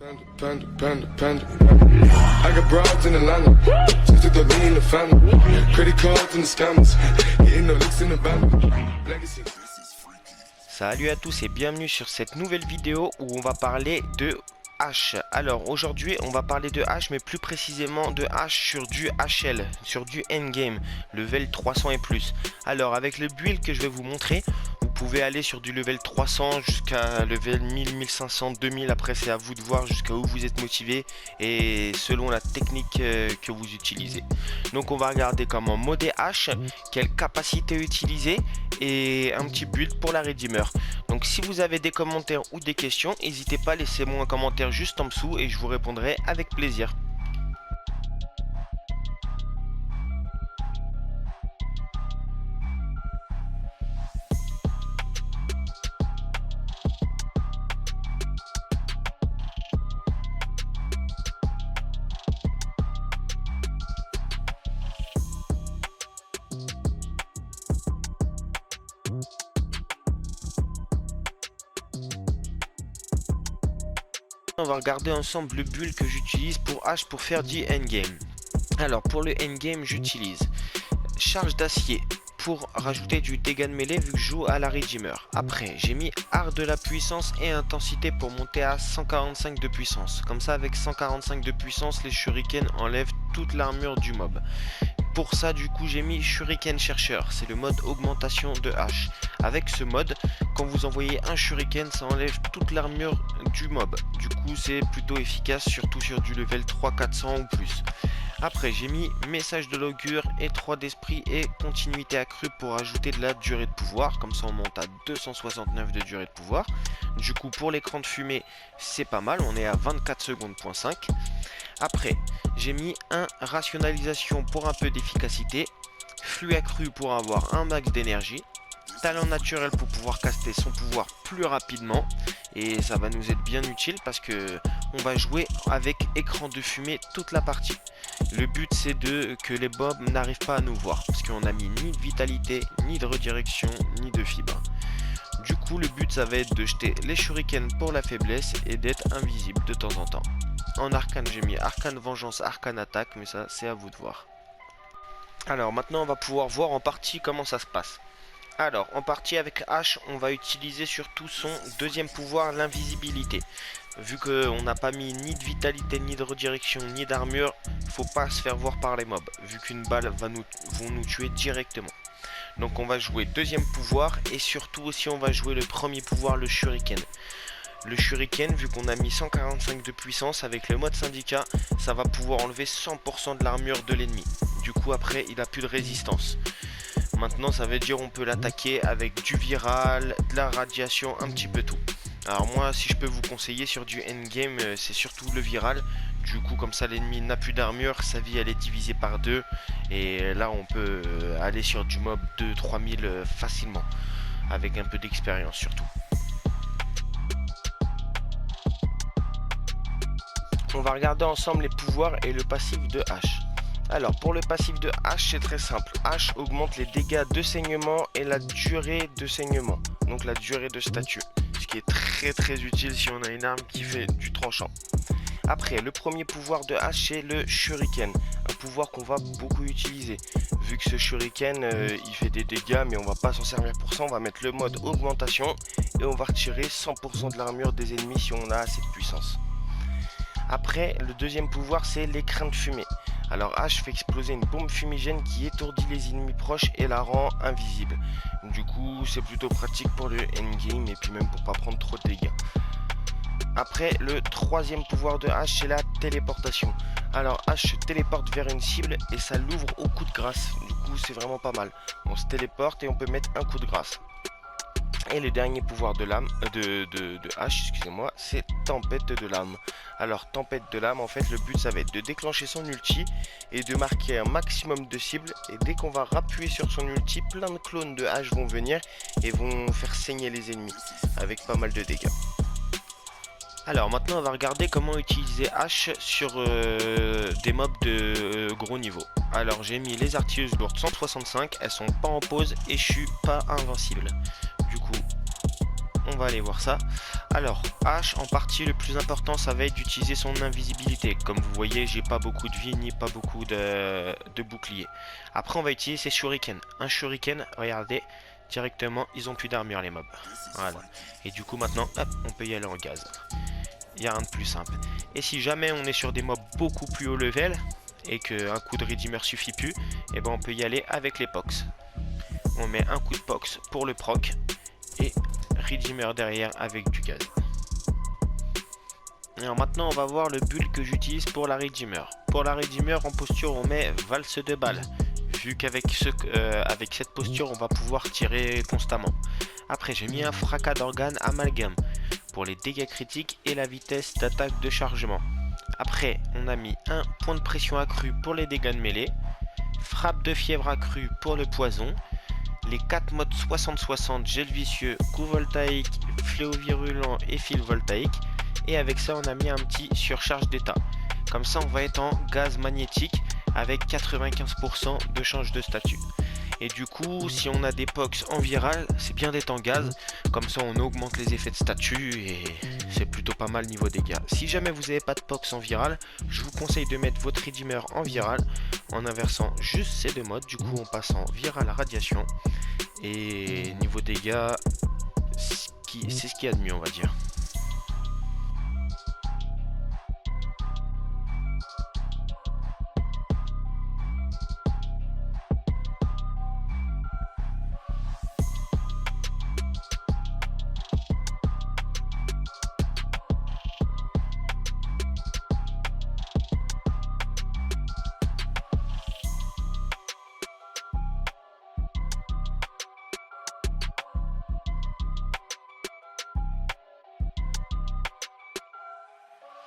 I got broads in Atlanta, just took the lean in the family, credit cards and the scammers, hitting the licks in the van, legacy. Salut à tous et bienvenue sur cette nouvelle vidéo où on va parler de H. Alors aujourd'hui on va parler de H, mais plus précisément de H sur du HL, sur du endgame, level 300 et plus. Alors avec le build que je vais vous montrer, vous pouvez aller sur du level 300 jusqu'à level 1000, 1500, 2000, après c'est à vous de voir jusqu'à où vous êtes motivé et selon la technique que vous utilisez. Donc on va regarder comment modder H, quelle capacité utiliser et un petit build pour la Redeemer. Donc si vous avez des commentaires ou des questions, n'hésitez pas, laissez-moi un commentaire juste en dessous et je vous répondrai avec plaisir. On va regarder ensemble le build que j'utilise pour H pour faire du endgame. Alors pour le endgame, j'utilise charge d'acier pour rajouter du dégât de mêlée vu que je joue à la Redeemer. Après j'ai mis art de la puissance et intensité pour monter à 145 de puissance. Comme ça avec 145 de puissance, les shurikens enlèvent toute l'armure du mob. Pour ça du coup j'ai mis shuriken chercheur, c'est le mode augmentation de H. Avec ce mode, quand vous envoyez un shuriken, ça enlève toute l'armure du mob. Du coup c'est plutôt efficace, surtout sur du level 300-400 ou plus. Après j'ai mis message de l'augure et 3 d'esprit et continuité accrue pour ajouter de la durée de pouvoir. Comme ça on monte à 269 de durée de pouvoir. Du coup pour l'écran de fumée c'est pas mal, on est à 24 secondes point 5. Après j'ai mis un rationalisation pour un peu d'efficacité, flux accru pour avoir un max d'énergie, talent naturel pour pouvoir caster son pouvoir plus rapidement, et ça va nous être bien utile parce que on va jouer avec écran de fumée toute la partie. Le but c'est que les mobs n'arrivent pas à nous voir parce qu'on a mis ni de vitalité, ni de redirection, ni de fibre. Du coup le but ça va être de jeter les shurikens pour la faiblesse et d'être invisible de temps en temps. En arcane j'ai mis arcane vengeance, arcane attaque, mais ça c'est à vous de voir. Alors maintenant on va pouvoir voir en partie comment ça se passe. Alors en partie avec H on va utiliser surtout son deuxième pouvoir, l'invisibilité. Vu qu'on n'a pas mis ni de vitalité, ni de redirection, ni d'armure, faut pas se faire voir par les mobs, vu qu'une balle vont nous tuer directement. Donc on va jouer deuxième pouvoir et surtout aussi on va jouer le premier pouvoir, le shuriken. Le shuriken, vu qu'on a mis 145 de puissance avec le mode syndicat, ça va pouvoir enlever 100% de l'armure de l'ennemi. Du coup après il a plus de résistance. Maintenant ça veut dire on peut l'attaquer avec du viral, de la radiation, un petit peu tout. Alors moi si je peux vous conseiller sur du endgame, c'est surtout le viral. Du coup comme ça l'ennemi n'a plus d'armure, sa vie elle est divisée par 2. Et là on peut aller sur du mob 2-3 000 facilement. Avec un peu d'expérience surtout. On va regarder ensemble les pouvoirs et le passif de H. Alors pour le passif de H c'est très simple. H augmente les dégâts de saignement et la durée de saignement. Donc la durée de statut. Ce qui est très utile si on a une arme qui fait du tranchant. Après le premier pouvoir de H c'est le shuriken. Un pouvoir qu'on va beaucoup utiliser. Vu que ce shuriken il fait des dégâts mais on va pas s'en servir pour ça. On va mettre le mode augmentation et on va retirer 100% de l'armure des ennemis si on a assez de puissance. Après, le deuxième pouvoir, c'est l'écran de fumée. Alors H fait exploser une bombe fumigène qui étourdit les ennemis proches et la rend invisible. Du coup, c'est plutôt pratique pour le endgame et puis même pour pas prendre trop de dégâts. Après, le troisième pouvoir de H, c'est la téléportation. Alors H se téléporte vers une cible et ça l'ouvre au coup de grâce. Du coup, c'est vraiment pas mal. On se téléporte et on peut mettre un coup de grâce. Et le dernier pouvoir de l'âme de H, excusez-moi, c'est tempête de l'âme. Alors tempête de l'âme, en fait le but ça va être de déclencher son ulti et de marquer un maximum de cibles. Et dès qu'on va rappuyer sur son ulti, plein de clones de H vont venir et vont faire saigner les ennemis avec pas mal de dégâts. Alors maintenant on va regarder comment utiliser H sur des mobs de gros niveau. Alors j'ai mis les artilleuses lourdes 165, elles sont pas en pause et je suis pas invincible. Du coup va aller voir ça. Alors, H en partie, le plus important, ça va être d'utiliser son invisibilité. Comme vous voyez, j'ai pas beaucoup de vie ni pas beaucoup de bouclier. Après, on va utiliser ses shurikens. Un shuriken, regardez, directement, ils ont plus d'armure les mobs. Voilà. Et du coup, maintenant, hop, on peut y aller en gaz. Il n'y a rien de plus simple. Et si jamais on est sur des mobs beaucoup plus haut level et qu'un coup de Redeemer suffit plus, et ben on peut y aller avec les Pox. On met un coup de Pox pour le proc et Redeemer derrière avec du gaz. Alors maintenant on va voir le build que j'utilise pour la Redeemer. Pour la Redeemer en posture on met valse de balles. Vu qu'avec avec cette posture on va pouvoir tirer constamment. Après j'ai mis un fracas d'organes amalgame pour les dégâts critiques et la vitesse d'attaque de chargement. Après on a mis un point de pression accru pour les dégâts de mêlée. Frappe de fièvre accrue pour le poison. Les 4 modes 60-60, gel vicieux, coup voltaïque, fléau virulent et fil voltaïque. Et avec ça on a mis un petit surcharge d'état. Comme ça on va être en gaz magnétique avec 95% de change de statut. Et du coup si on a des Pox en viral, c'est bien d'être en gaz. Comme ça on augmente les effets de statut et c'est plutôt pas mal niveau dégâts. Si jamais vous n'avez pas de Pox en viral, je vous conseille de mettre votre Redeemer en viral en inversant juste ces deux modes. Du coup on passe en viral à radiation. Et niveau dégâts, c'est ce qu'il y a de mieux on va dire.